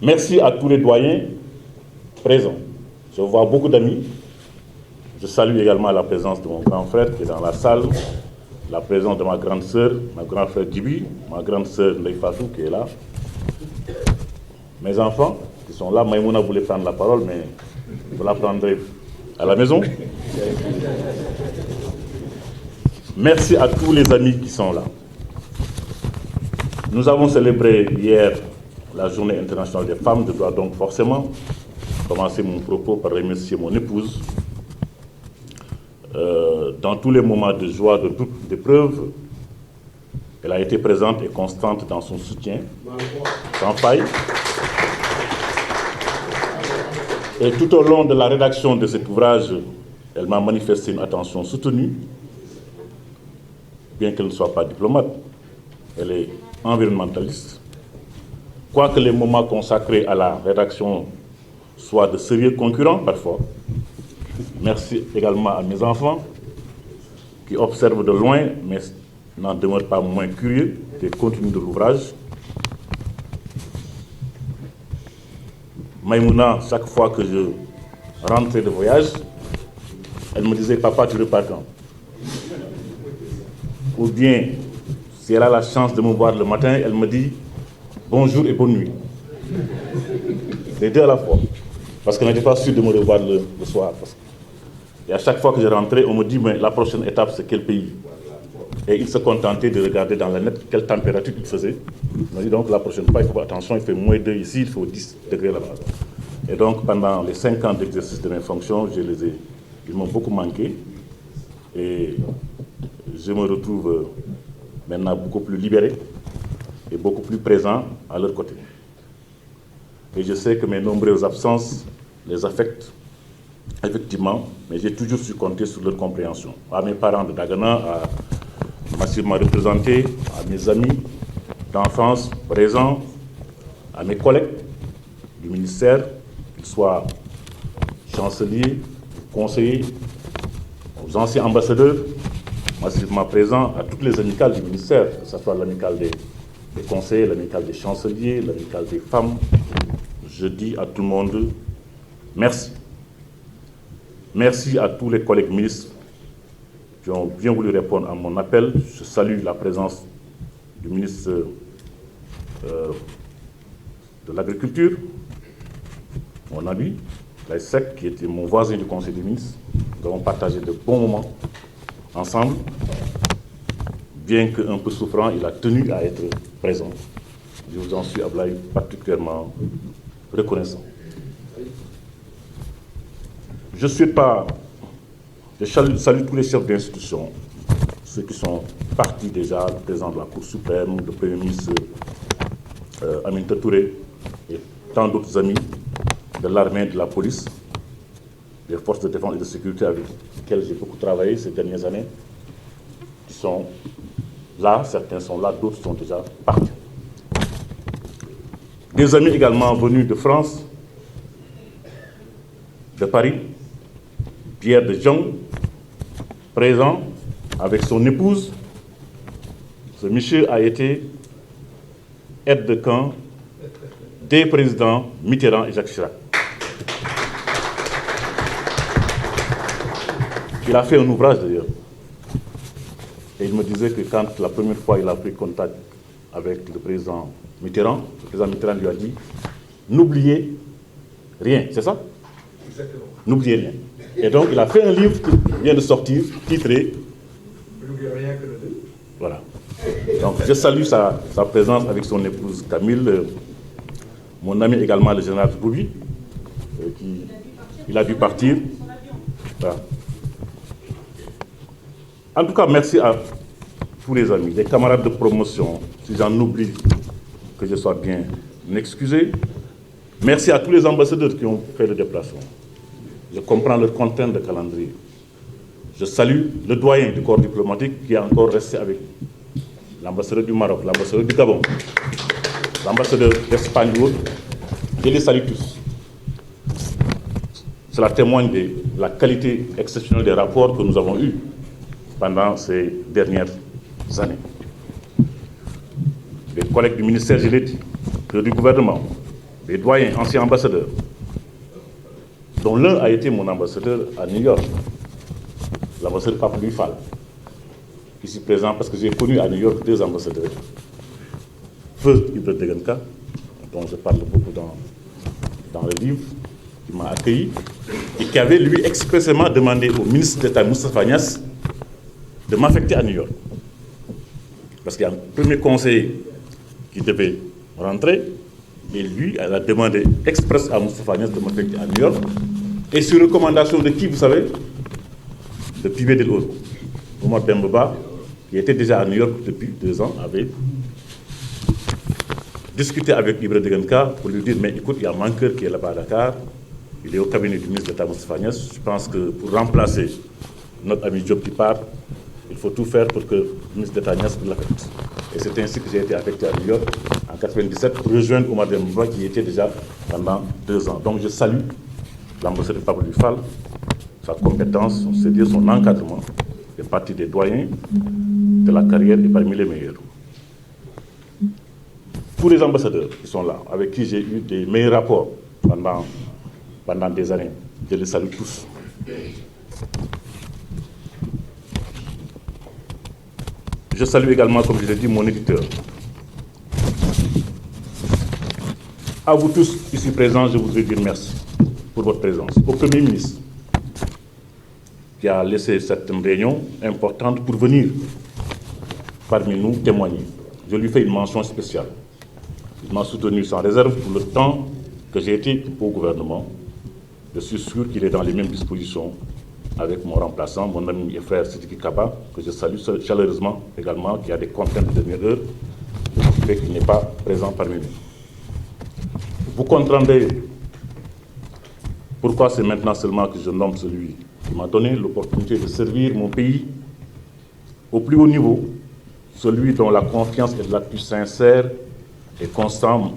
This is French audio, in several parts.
Merci à tous les doyens présents. Je vois beaucoup d'amis. Je salue également la présence de mon grand frère qui est dans la salle, la présence de ma grande sœur, mon grand frère Djibi, ma grande sœur Ndeye Fatou qui est là. Mes enfants qui sont là, Maïmouna voulait prendre la parole, mais vous la prendrez à la maison. Merci à tous les amis qui sont là. Nous avons célébré hier la Journée internationale des femmes. Je dois donc forcément commencer mon propos par remercier mon épouse. Dans tous les moments de joie, de doute, d'épreuve, elle a été présente et constante dans son soutien, sans faille. Et tout au long de la rédaction de cet ouvrage, elle m'a manifesté une attention soutenue, bien qu'elle ne soit pas diplomate. Elle est environnementaliste. Quoique les moments consacrés à la rédaction soient de sérieux concurrents parfois. Merci également à mes enfants qui observent de loin, mais n'en demeurent pas moins curieux des contenus de l'ouvrage. Maïmouna, chaque fois que je rentrais de voyage, elle me disait « Papa, tu repars quand ?» Ou bien, si elle a la chance de me voir le matin, elle me dit « Bonjour et bonne nuit ». Les deux à la fois. Parce qu'elle n'était pas sûre de me revoir le soir. Et à chaque fois que je rentrais, on me dit « Mais la prochaine étape, c'est quel pays ?» Et il se contentait de regarder dans la net quelle température il faisait. Il m'a dit donc la prochaine fois, il faut faire attention, il fait moins 2 ici, il faut 10 degrés là-bas. Et donc pendant les 5 ans d'exercice de mes fonctions, ils m'ont beaucoup manqué. Et je me retrouve maintenant beaucoup plus libéré et beaucoup plus présent à leur côté. Et je sais que mes nombreuses absences les affectent, effectivement, mais j'ai toujours su compter sur leur compréhension. À mes parents de Dagana, à massivement représenté, à mes amis d'enfance présents, à mes collègues du ministère, qu'ils soient chanceliers, conseillers, aux anciens ambassadeurs, massivement présents, à toutes les amicales du ministère, que ce soit l'amicale des conseillers, l'amicale des chanceliers, l'amicale des femmes. Je dis à tout le monde, merci. Merci à tous les collègues ministres qui ont bien voulu répondre à mon appel. Je salue la présence du ministre de l'Agriculture, mon ami, Laïsek, qui était mon voisin du Conseil des ministres. Nous avons partagé de bons moments ensemble. Bien qu'un peu souffrant, il a tenu à être présent. Je vous en suis, Ablaye, particulièrement reconnaissant. Je salue tous les chefs d'institution, ceux qui sont partis déjà, le président de la Cour suprême, le Premier ministre Aminata Touré et tant d'autres amis de l'armée, de la police, des forces de défense et de sécurité avec lesquelles j'ai beaucoup travaillé ces dernières années, qui sont là, certains sont là, d'autres sont déjà partis. Des amis également venus de France, de Paris, Pierre de Jong, présent avec son épouse. Ce monsieur a été aide de camp des présidents Mitterrand et Jacques Chirac. Il a fait un ouvrage d'ailleurs. Et il me disait que quand la première fois il a pris contact avec le président Mitterrand lui a dit « N'oubliez rien », c'est ça? Exactement. N'oubliez rien. Et donc il a fait un livre qui vient de sortir, titré « N'oubliez rien que le deux ». Voilà. Donc je salue sa présence avec son épouse Camille, mon ami également le général Boubi, il a dû partir. Voilà. En tout cas, merci à tous les amis, les camarades de promotion, si j'en oublie, que je sois bien excusé. Merci à tous les ambassadeurs qui ont fait le déplacement. Je comprends leur contrainte de calendrier. Je salue le doyen du corps diplomatique qui est encore resté avec nous. L'ambassadeur du Maroc, l'ambassadeur du Gabon, l'ambassadeur d'Espagne ou autre. Je les salue tous. Cela témoigne de la qualité exceptionnelle des rapports que nous avons eus pendant ces dernières années. Les collègues du ministère, je l'ai dit, du gouvernement, des doyens, anciens ambassadeurs, dont l'un a été mon ambassadeur à New York, l'ambassadeur Pape Louis Fall, ici présent parce que j'ai connu à New York 2 ambassadeurs. Feu Ibra Degenka, dont je parle beaucoup dans le livre, qui m'a accueilli et qui avait lui expressément demandé au ministre d'État Moustapha Niasse de m'affecter à New York. Parce qu'il y a un premier conseiller qui devait rentrer et lui, elle a demandé express à Moustapha Niasse de m'affecter à New York. Et sur recommandation de qui, vous savez? De Pibé Del Oro. Omar Dembaba, qui était déjà à New York depuis 2 ans, avait discuté avec Ibra Degenka pour lui dire, mais écoute, il y a un manqueur qui est là-bas à Dakar, il est au cabinet du ministre d'État Moustapha Niasse. Je pense que pour remplacer notre ami Diop qui part, il faut tout faire pour que le ministre d'État Niasse l'affecte. Et c'est ainsi que j'ai été affecté à New York en 1997 pour rejoindre Omar Dembaba qui y était déjà pendant 2 ans. Donc je salue l'ambassadeur Pape Louis Fall, sa compétence, son sérieux, son encadrement, fait partie des doyens de la carrière et parmi les meilleurs. Tous les ambassadeurs qui sont là, avec qui j'ai eu des meilleurs rapports pendant des années, je les salue tous. Je salue également, comme je l'ai dit, mon éditeur. À vous tous ici présents, je voudrais dire merci pour votre présence. Au Premier ministre, qui a laissé cette réunion importante pour venir parmi nous témoigner. Je lui fais une mention spéciale. Il m'a soutenu sans réserve pour le temps que j'ai été au gouvernement. Je suis sûr qu'il est dans les mêmes dispositions avec mon remplaçant, mon ami et frère Sidiki Kaba, que je salue chaleureusement également, qui a des contraintes de dernière heure, ce qui fait qu'il n'est pas présent parmi nous. Vous comprendrez pourquoi c'est maintenant seulement que je nomme celui qui m'a donné l'opportunité de servir mon pays au plus haut niveau, celui dont la confiance et l'appui sincère et constant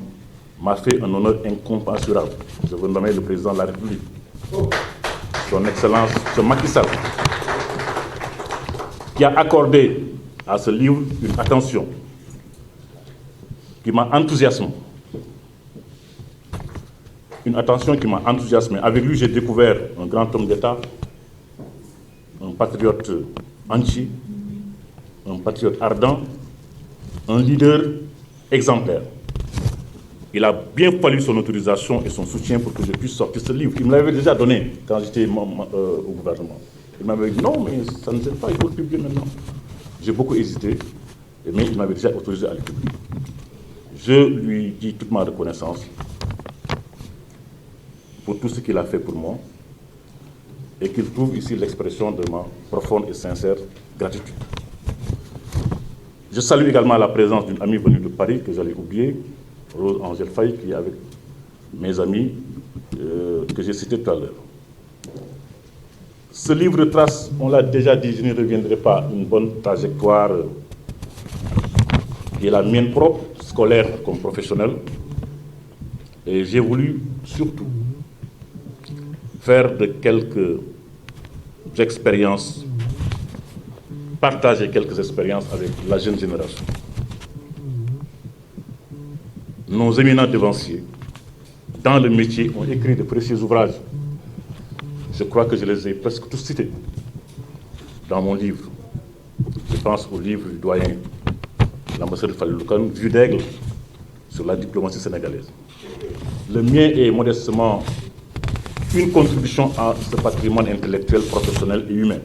m'a fait un honneur incommensurable. Je veux nommer le président de la République, son Excellence, M. Macky Sall, qui a accordé à ce livre une attention qui m'a enthousiasmé. Une attention qui m'a enthousiasmé. Avec lui, j'ai découvert un grand homme d'État, un patriote entier, un patriote ardent, un leader exemplaire. Il a bien fallu son autorisation et son soutien pour que je puisse sortir ce livre. Il me l'avait déjà donné quand j'étais au gouvernement. Il m'avait dit non, mais ça ne sert pas, il faut le publier maintenant. J'ai beaucoup hésité, mais il m'avait déjà autorisé à le publier. Je lui dis toute ma reconnaissance pour tout ce qu'il a fait pour moi et qu'il trouve ici l'expression de ma profonde et sincère gratitude. Je salue également la présence d'une amie venue de Paris que j'allais oublier, Rose Angèle Faye, qui est avec mes amis que j'ai cités tout à l'heure. Ce livre trace, on l'a déjà dit, je ne reviendrai pas, une bonne trajectoire qui est la mienne propre, scolaire comme professionnelle. Et j'ai voulu surtout faire de quelques expériences, partager quelques expériences avec la jeune génération. Nos éminents devanciers, dans le métier, ont écrit de précieux ouvrages. Je crois que je les ai presque tous cités dans mon livre. Je pense au livre du doyen, l'ambassadeur Falilou Kane, Vue d'aigle sur la diplomatie sénégalaise. Le mien est modestement une contribution à ce patrimoine intellectuel, professionnel et humain.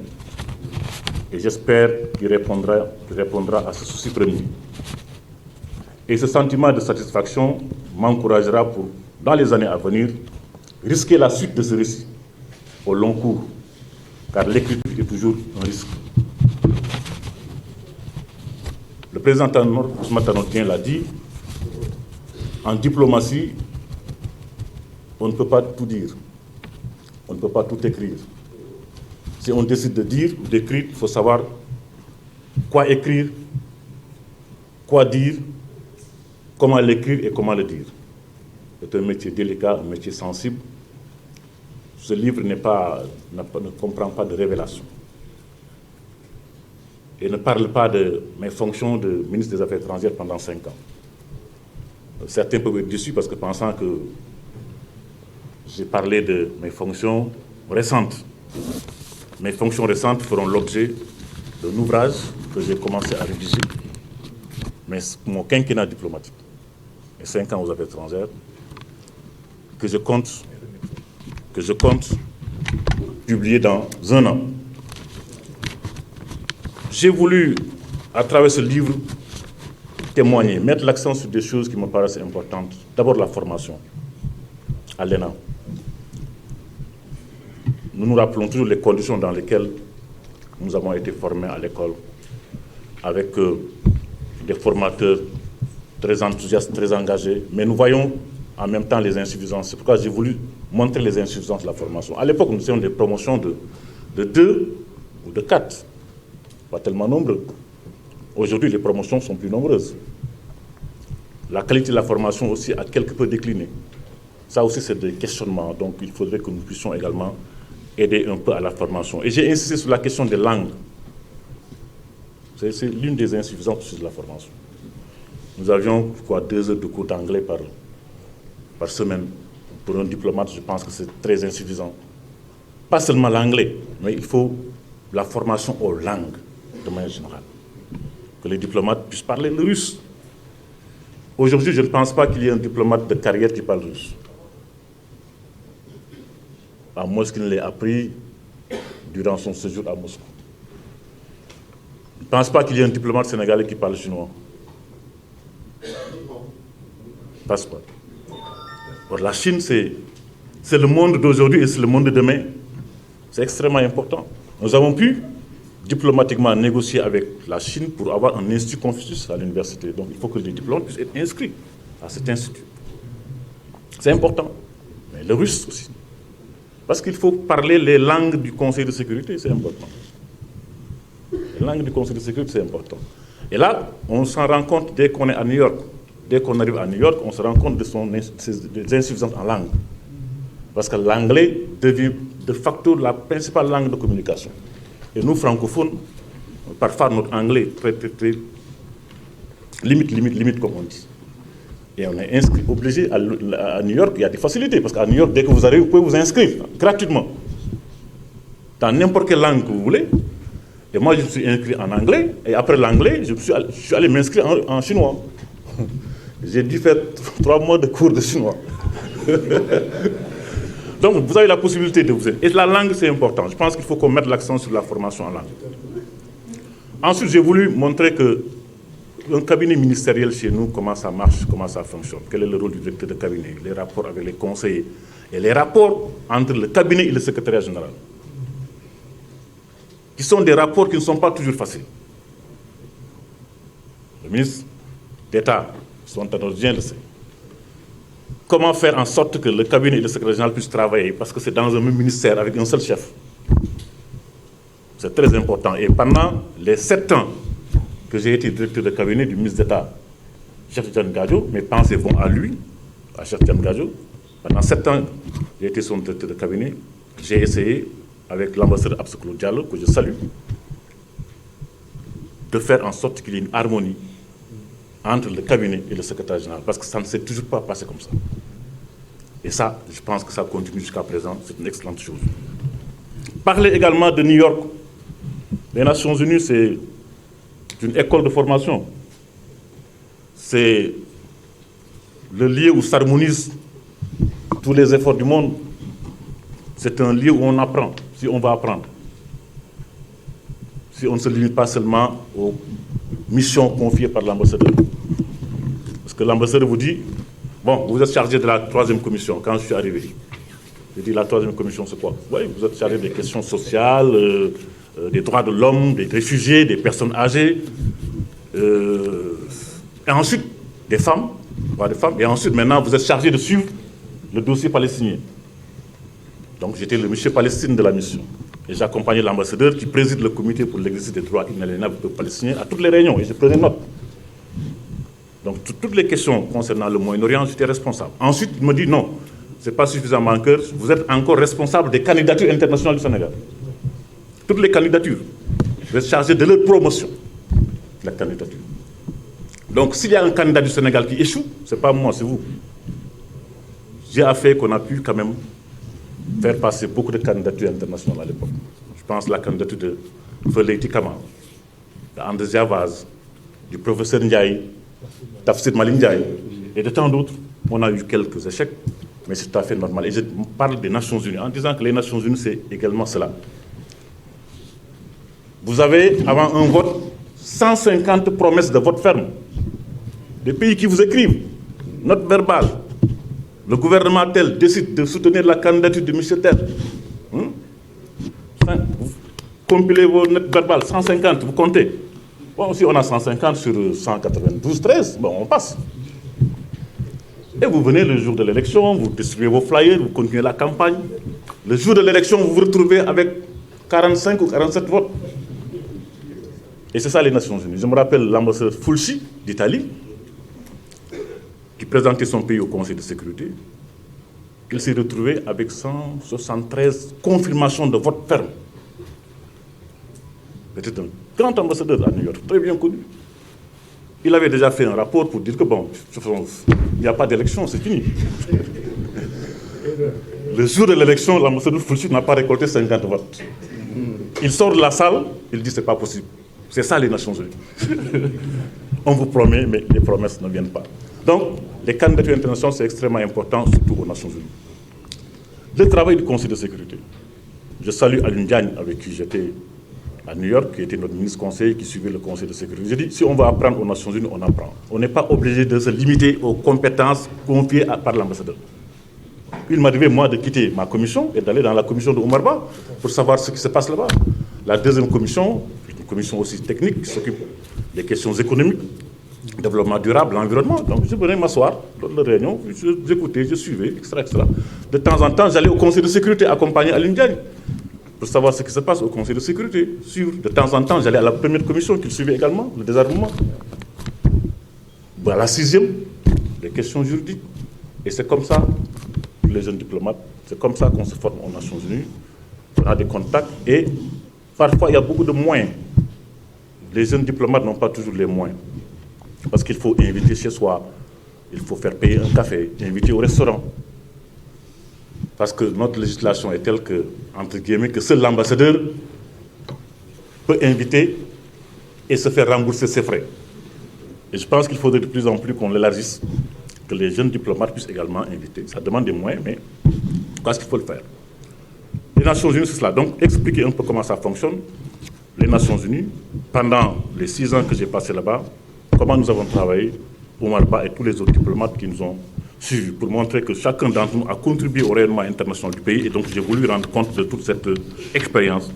Et j'espère qu'il répondra à ce souci premier. Et ce sentiment de satisfaction m'encouragera pour, dans les années à venir, risquer la suite de ce récit au long cours, car l'écriture est toujours un risque. Le président Ousmane Tanor Dieng l'a dit, en diplomatie, on ne peut pas tout dire, on ne peut pas tout écrire. Si on décide de dire ou d'écrire, il faut savoir quoi écrire, quoi dire, comment l'écrire et comment le dire. C'est un métier délicat, un métier sensible. Ce livre ne comprend pas de révélation. Et ne parle pas de mes fonctions de ministre des Affaires étrangères pendant 5 ans. Certains peuvent être déçus parce que pensant que j'ai parlé de mes fonctions récentes. Mes fonctions récentes feront l'objet d'un ouvrage que j'ai commencé à rédiger. Mais mon quinquennat diplomatique, et 5 ans aux affaires étrangères, que je compte publier dans 1 an. J'ai voulu, à travers ce livre, témoigner, mettre l'accent sur des choses qui me paraissent importantes. D'abord la formation à l'ENA. Nous nous rappelons toujours les conditions dans lesquelles nous avons été formés à l'école, avec des formateurs très enthousiastes, très engagés, mais nous voyons en même temps les insuffisances. C'est pourquoi j'ai voulu montrer les insuffisances de la formation. À l'époque, nous faisions des promotions de 2 ou de 4, pas tellement nombreux. Aujourd'hui, les promotions sont plus nombreuses. La qualité de la formation aussi a quelque peu décliné. Ça aussi, c'est des questionnements. Donc, il faudrait que nous puissions également aider un peu à la formation. Et j'ai insisté sur la question des langues. C'est l'une des insuffisances de la formation. Nous avions 2 heures de cours d'anglais par semaine. Pour un diplomate, je pense que c'est très insuffisant. Pas seulement l'anglais, mais il faut la formation aux langues, de manière générale. Que les diplomates puissent parler le russe. Aujourd'hui, je ne pense pas qu'il y ait un diplomate de carrière qui parle russe. À moins qu'il ne l'ait appris durant son séjour à Moscou. Je ne pense pas qu'il y ait un diplomate sénégalais qui parle chinois. Passe pas. Or, la Chine, c'est le monde d'aujourd'hui et c'est le monde de demain. C'est extrêmement important. Nous avons pu diplomatiquement négocier avec la Chine pour avoir un institut Confucius à l'université. Donc il faut que les diplomates puissent être inscrits à cet institut. C'est important. Mais le russe aussi. Parce qu'il faut parler les langues du Conseil de sécurité, c'est important. Les langues du Conseil de sécurité, c'est important. Et là, on s'en rend compte dès qu'on est à New York. Dès qu'on arrive à New York, on se rend compte des insuffisances en langue. Parce que l'anglais devient de facto la principale langue de communication. Et nous, francophones, parfois notre anglais très limite, comme on dit. Et on est inscrit, obligé, à New York, il y a des facilités, parce qu'à New York, dès que vous arrivez, vous pouvez vous inscrire gratuitement, dans n'importe quelle langue que vous voulez. Et moi, je me suis inscrit en anglais, et après l'anglais, je suis allé m'inscrire en chinois. J'ai dû faire 3 mois de cours de chinois. Donc, vous avez la possibilité de vous aider. Et la langue, c'est important. Je pense qu'il faut qu'on mette l'accent sur la formation en langue. Ensuite, j'ai voulu montrer qu'un cabinet ministériel chez nous, comment ça marche, comment ça fonctionne, quel est le rôle du directeur de cabinet, les rapports avec les conseillers, et les rapports entre le cabinet et le secrétariat général, qui sont des rapports qui ne sont pas toujours faciles. Le ministre d'État, son Tanordien le sait. Comment faire en sorte que le cabinet et le secrétaire général puissent travailler, parce que c'est dans un même ministère avec un seul chef. C'est très important. Et pendant les 7 ans que j'ai été directeur de cabinet du ministre d'État, Cheikh Tidiane Gadio, mes pensées vont à lui, à Cheikh Tidiane Gadio. Pendant 7 ans, j'ai été son directeur de cabinet. J'ai essayé, avec l'ambassadeur Abseklo Diallo, que je salue, de faire en sorte qu'il y ait une harmonie entre le cabinet et le secrétaire général, parce que ça ne s'est toujours pas passé comme ça. Et ça, je pense que ça continue jusqu'à présent, c'est une excellente chose. Parler également de New York. Les Nations Unies, c'est une école de formation. C'est le lieu où s'harmonisent tous les efforts du monde. C'est un lieu où on apprend, si on va apprendre. Si on ne se limite pas seulement aux missions confiées par l'ambassadeur. Parce que l'ambassadeur vous dit, bon, vous êtes chargé de la 3e commission, quand je suis arrivé. Je dis, la 3e commission, c'est quoi? Oui, vous êtes chargé des questions sociales, des droits de l'homme, des réfugiés, des personnes âgées, et ensuite, des femmes, et ensuite, maintenant, vous êtes chargé de suivre le dossier palestinien. Donc, j'étais le monsieur Palestine de la mission. Et j'accompagnais l'ambassadeur qui préside le comité pour l'exercice des droits inaliénables du peuple palestinien à toutes les réunions, et je prenais note. Donc, toutes les questions concernant le Moyen-Orient, j'étais responsable. Ensuite, il me dit non, ce n'est pas suffisamment clair, vous êtes encore responsable des candidatures internationales du Sénégal. Toutes les candidatures, vous êtes chargé de leur promotion, la candidature. Donc s'il y a un candidat du Sénégal qui échoue, ce n'est pas moi, c'est vous. J'ai affaire qu'on a pu quand même faire passer beaucoup de candidatures internationales à l'époque. Je pense à la candidature de Feleiti Kamal, d'André Vaz, du professeur Ndiaye, Tafsir Mali Ndiaye, et de tant d'autres. On a eu quelques échecs, mais c'est tout à fait normal. Et je parle des Nations Unies, en disant que les Nations Unies, c'est également cela. Vous avez, avant un vote, 150 promesses de vote ferme. Des pays qui vous écrivent, note verbale. Le gouvernement tel décide de soutenir la candidature de M. tel. Vous compilez vos notes verbales, 150, vous comptez. Bon, si on a 150 sur 192, 13, bon, on passe. Et vous venez le jour de l'élection, vous distribuez vos flyers, vous continuez la campagne. Le jour de l'élection, vous vous retrouvez avec 45 ou 47 votes. Et c'est ça les Nations Unies. Je me rappelle l'ambassadeur Fulci d'Italie, qui présentait son pays au Conseil de sécurité. Il s'est retrouvé avec 173 confirmations de vote ferme. C'était un grand ambassadeur à New York, très bien connu. Il avait déjà fait un rapport pour dire que bon, il n'y a pas d'élection, c'est fini. Le jour de l'élection, l'ambassadeur Fulci n'a pas récolté 50 votes. Il sort de la salle, il dit c'est pas possible. C'est ça les Nations Unies. On vous promet, mais les promesses ne viennent pas. Donc, les candidatures internationales, c'est extrêmement important, surtout aux Nations Unies. Le travail du Conseil de sécurité. Je salue Alioune Diagne, avec qui j'étais à New York, qui était notre ministre conseiller, qui suivait le Conseil de sécurité. J'ai dit, si on va apprendre aux Nations Unies, on apprend. On n'est pas obligé de se limiter aux compétences confiées par l'ambassadeur. Il m'arrivait, moi, de quitter ma commission et d'aller dans la commission de Omar Ba pour savoir ce qui se passe là-bas. La deuxième commission, une commission aussi technique, qui s'occupe des questions économiques, développement durable, l'environnement. Donc je venais m'asseoir dans la réunion, j'écoutais, je suivais, etc., etc. De temps en temps, j'allais au Conseil de sécurité accompagner Alioune Diagne pour savoir ce qui se passe au Conseil de sécurité. De temps en temps, j'allais à la première commission qu'il suivait également, le désarmement. À la sixième, les questions juridiques. Et c'est comme ça, pour les jeunes diplomates, c'est comme ça qu'on se forme aux Nations Unies. On a des contacts et parfois il y a beaucoup de moyens. Les jeunes diplomates n'ont pas toujours les moyens. Parce qu'il faut inviter chez soi, il faut faire payer un café, inviter au restaurant. Parce que notre législation est telle que, entre guillemets, que seul l'ambassadeur peut inviter et se faire rembourser ses frais. Et je pense qu'il faudrait de plus en plus qu'on l'élargisse, que les jeunes diplomates puissent également inviter. Ça demande des moyens, mais parce qu'il faut le faire. Les Nations Unies, c'est cela. Donc, expliquer un peu comment ça fonctionne. Les Nations Unies, pendant les 6 ans que j'ai passé là-bas, comment nous avons travaillé, Omar Ba et tous les autres diplomates qui nous ont suivis, pour montrer que chacun d'entre nous a contribué au rayonnement international du pays. Et donc, j'ai voulu rendre compte de toute cette expérience.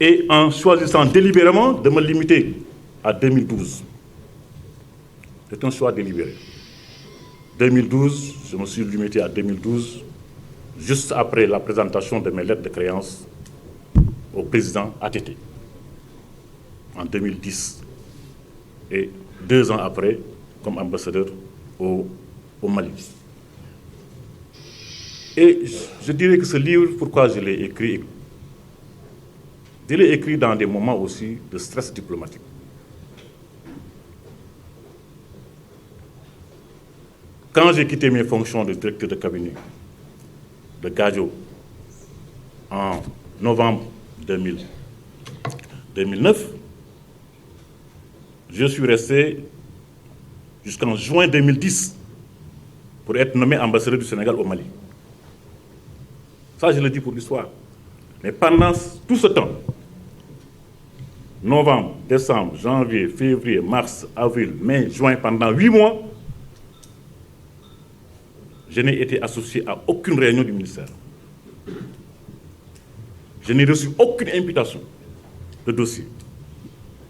Et en choisissant délibérément de me limiter à 2012. C'est un choix délibéré. 2012, je me suis limité à 2012, juste après la présentation de mes lettres de créance au président ATT, en 2010. Et 2 ans après, comme ambassadeur au Mali. Et je dirais que ce livre, pourquoi je l'ai écrit? Je l'ai écrit dans des moments aussi de stress diplomatique. Quand j'ai quitté mes fonctions de directeur de cabinet de Gadio en novembre 2009, je suis resté jusqu'en juin 2010 pour être nommé ambassadeur du Sénégal au Mali. Ça, je le dis pour l'histoire. Mais pendant tout ce temps, novembre, décembre, janvier, février, mars, avril, mai, juin, pendant 8 mois, je n'ai été associé à aucune réunion du ministère. Je n'ai reçu aucune imputation de dossier.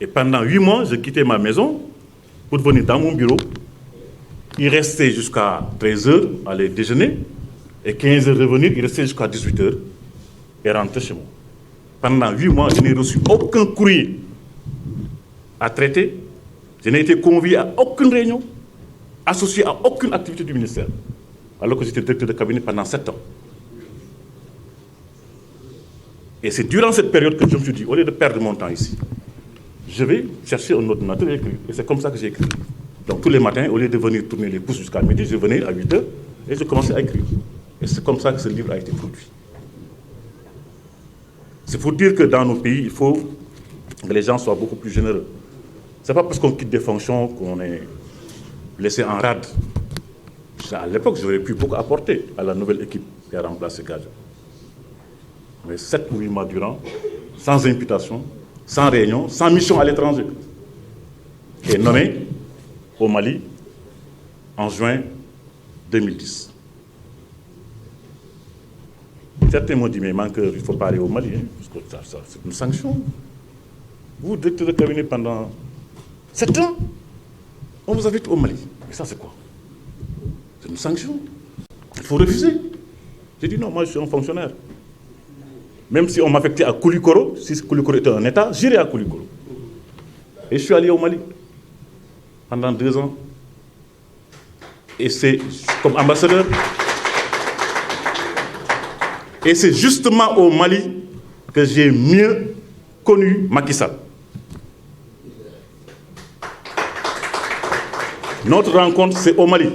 Et pendant 8 mois, je quittais ma maison pour venir dans mon bureau, y rester jusqu'à 13h, aller déjeuner, et 15h revenir, y rester jusqu'à 18h, et rentrer chez moi. Pendant 8 mois, je n'ai reçu aucun courrier à traiter, je n'ai été convié à aucune réunion, associé à aucune activité du ministère, alors que j'étais directeur de cabinet pendant 7 ans. Et c'est durant cette période que je me suis dit, au lieu de perdre mon temps ici, je vais chercher un ordinateur et écrire. Et c'est comme ça que j'ai écrit. Donc tous les matins, au lieu de venir tourner les pouces jusqu'à midi, je venais à 8 heures et je commençais à écrire. Et c'est comme ça que ce livre a été produit. C'est pour dire que dans nos pays, il faut que les gens soient beaucoup plus généreux. Ce n'est pas parce qu'on quitte des fonctions qu'on est laissé en rade. À l'époque, j'aurais pu beaucoup apporter à la nouvelle équipe qui a remplacé Gadja. Mais 7 ou 8 mois durant, sans imputation, sans réunion, sans mission à l'étranger. Et nommé au Mali en juin 2010. Certains m'ont dit, mais Mankeur, il ne faut pas aller au Mali, hein, parce que ça c'est une sanction. Vous, directeur de cabinet pendant 7 ans, on vous invite au Mali. Mais ça, c'est quoi? C'est une sanction. Il faut refuser. J'ai dit non, moi je suis un fonctionnaire. Même si on m'affectait à Koulikoro, si Koulikoro était un État, j'irai à Koulikoro. Et je suis allé au Mali pendant 2 ans. Et c'est comme ambassadeur. Et c'est justement au Mali que j'ai mieux connu Macky Sall. Notre rencontre, c'est au Mali.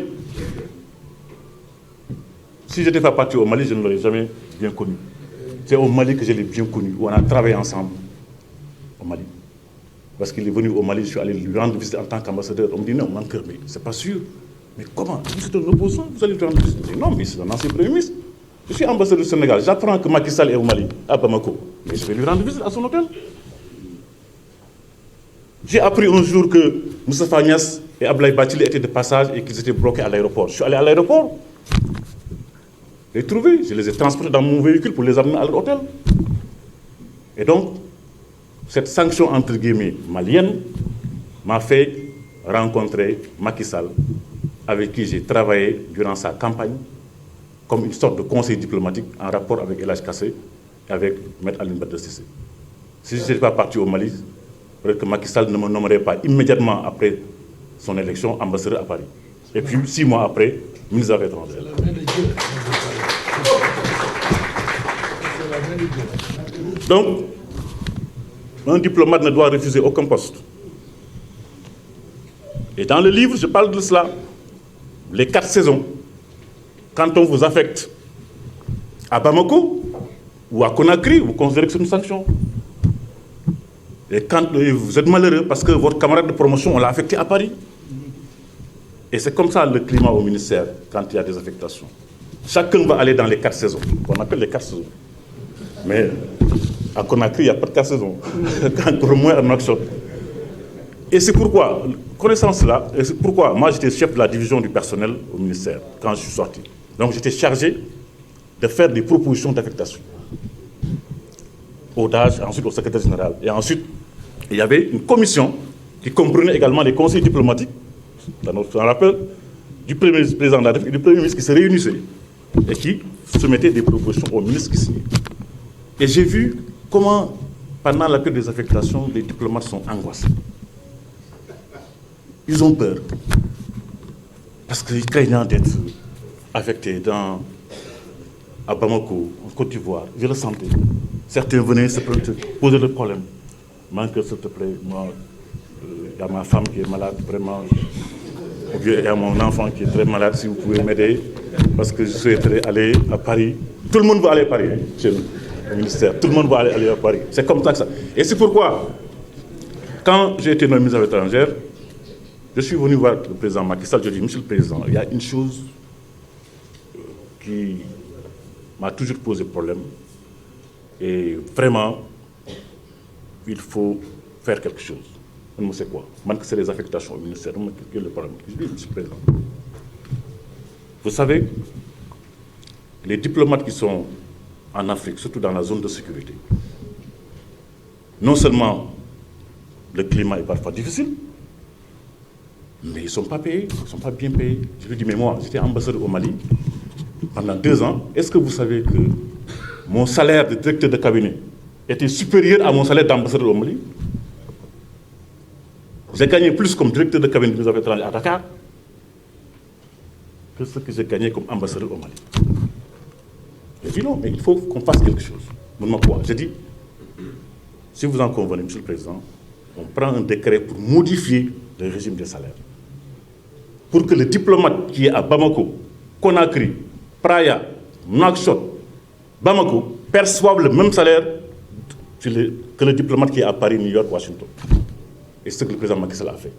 Si je n'étais pas parti au Mali, je ne l'aurais jamais bien connu. C'est au Mali que je l'ai bien connu, où on a travaillé ensemble. Au Mali. Parce qu'il est venu au Mali, je suis allé lui rendre visite en tant qu'ambassadeur. On me dit non, Mankeur, mais c'est pas sûr. Mais comment? Vous êtes un opposant, vous allez lui rendre visite. Je dis non, mais c'est un ancien premier ministre. Je suis ambassadeur du Sénégal, j'apprends que Macky Sall est au Mali, à Bamako. Mais je vais lui rendre visite à son hôtel. J'ai appris un jour que Moustapha Niasse et Ablaye Bathily étaient de passage et qu'ils étaient bloqués à l'aéroport. Je suis allé à l'aéroport. Je les ai trouvés, je les ai transportés dans mon véhicule pour les amener à leur hôtel. Et donc, cette sanction entre guillemets malienne m'a fait rencontrer Macky Sall, avec qui j'ai travaillé durant sa campagne, comme une sorte de conseil diplomatique en rapport avec El Hadj Kassé et avec M. Alioune Badara Cissé. Si je n'étais pas parti au Mali, peut-être que Macky Sall ne me nommerait pas immédiatement après son élection ambassadeur à Paris. Et puis 6 mois après, ministre des Affaires étrangères. Donc, un diplomate ne doit refuser aucun poste. Et dans le livre, je parle de cela. Les 4 saisons. Quand on vous affecte à Bamako ou à Conakry, vous considérez que c'est une sanction. Et quand vous êtes malheureux parce que votre camarade de promotion, on l'a affecté à Paris. Et c'est comme ça le climat au ministère quand il y a des affectations. Chacun va aller dans les 4 saisons, qu'on appelle les 4 saisons. Mais à Conakry, il n'y a pas de 4 saisons. Encore moins à Nouakchott. Et c'est pourquoi, connaissant cela, et c'est pourquoi moi j'étais chef de la division du personnel au ministère quand je suis sorti. Donc j'étais chargé de faire des propositions d'affectation au DAGE, ensuite au secrétaire général. Et ensuite, il y avait une commission qui comprenait également les conseils diplomatiques, dans notre rappel, du premier président de la République et du premier ministre qui se réunissaient et qui soumettaient des propositions au ministre qui signait. Et j'ai vu comment, pendant la période des affectations, les diplomates sont angoissés. Ils ont peur. Parce qu'ils craignent d'être affectés à Bamako, en Côte d'Ivoire. Je le sentais. Certains venaient se poser le problème. Mankeur, s'il te plaît, moi, il y a ma femme qui est malade, vraiment. Ou bien il y a mon enfant qui est très malade, si vous pouvez m'aider. Parce que je souhaiterais aller à Paris. Tout le monde va aller à Paris, hein, chez nous, au ministère. Tout le monde va aller à Paris. C'est comme ça que ça. Et c'est pourquoi, quand j'ai été nommé ministre des Affaires étrangères, je suis venu voir le président Macky Sall, je lui ai dit, Monsieur le Président, il y a une chose qui m'a toujours posé problème. Et vraiment, il faut faire quelque chose. Je ne sais quoi. Maintenant que c'est les affectations au ministère, quel est le problème? Je lui ai dit, Monsieur le Président, vous savez, les diplomates qui sont en Afrique, surtout dans la zone de sécurité, non seulement le climat est parfois difficile, mais ils ne sont pas payés, ils ne sont pas bien payés. Je lui dis, mais moi, j'étais ambassadeur au Mali pendant 2 ans. Est-ce que vous savez que mon salaire de directeur de cabinet était supérieur à mon salaire d'ambassadeur au Mali? J'ai gagné plus comme directeur de cabinet des Affaires étrangères à Dakar que ce que j'ai gagné comme ambassadeur au Mali. J'ai dit non, mais il faut qu'on fasse quelque chose. J'ai dit, si vous en convenez, Monsieur le Président, on prend un décret pour modifier le régime des salaires. pour que le diplomate qui est à Bamako, Conakry, Praia, Nouakchott, Bamako, perçoive le même salaire que le diplomate qui est à Paris, New York, Washington. Et c'est ce que le président Macky Sall a fait.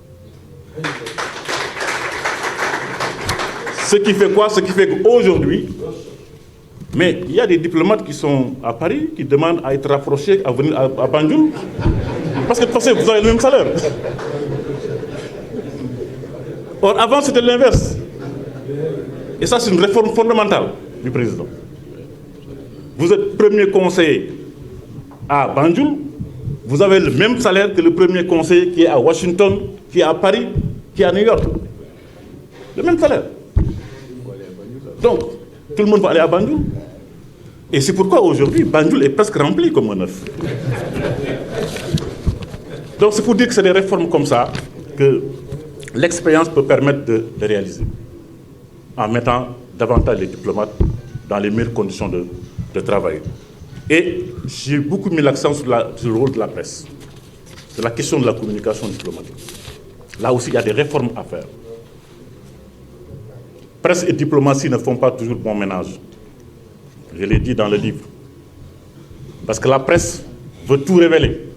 Ce qui fait quoi? Ce qui fait qu'aujourd'hui, mais il y a des diplomates qui sont à Paris, qui demandent à être rapprochés, à venir à Banjul, parce que vous avez le même salaire. Or, avant, c'était l'inverse. Et ça, c'est une réforme fondamentale du président. Vous êtes premier conseiller à Banjul, vous avez le même salaire que le premier conseiller qui est à Washington, qui est à Paris, qui est à New York. Le même salaire. Donc, tout le monde va aller à Banjul. Et c'est pourquoi aujourd'hui, Banjul est presque rempli comme un œuf. Donc c'est pour dire que c'est des réformes comme ça que l'expérience peut permettre de réaliser, en mettant davantage les diplomates dans les meilleures conditions de travail. Et j'ai beaucoup mis l'accent sur le rôle de la presse, sur la question de la communication diplomatique. Là aussi, il y a des réformes à faire. Presse et diplomatie ne font pas toujours bon ménage. Je l'ai dit dans le livre. Parce que la presse veut tout révéler.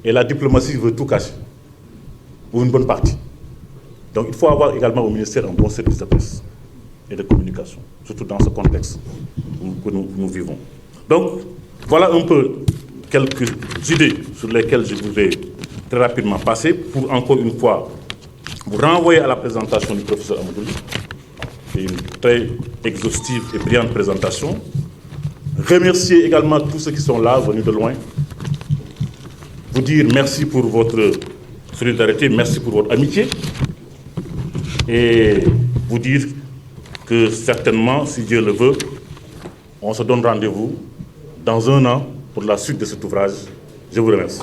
Et la diplomatie veut tout cacher. Pour une bonne partie. Donc il faut avoir également au ministère un bon service de presse et de communication. Surtout dans ce contexte que nous vivons. Donc voilà un peu quelques idées sur lesquelles je voudrais très rapidement passer pour encore une fois vous renvoyer à la présentation du professeur Amadouli. C'est une très exhaustive et brillante présentation. Remercier également tous ceux qui sont là, venus de loin. Vous dire merci pour votre solidarité, merci pour votre amitié. Et vous dire que certainement, si Dieu le veut, on se donne rendez-vous dans un an pour la suite de cet ouvrage. Je vous remercie.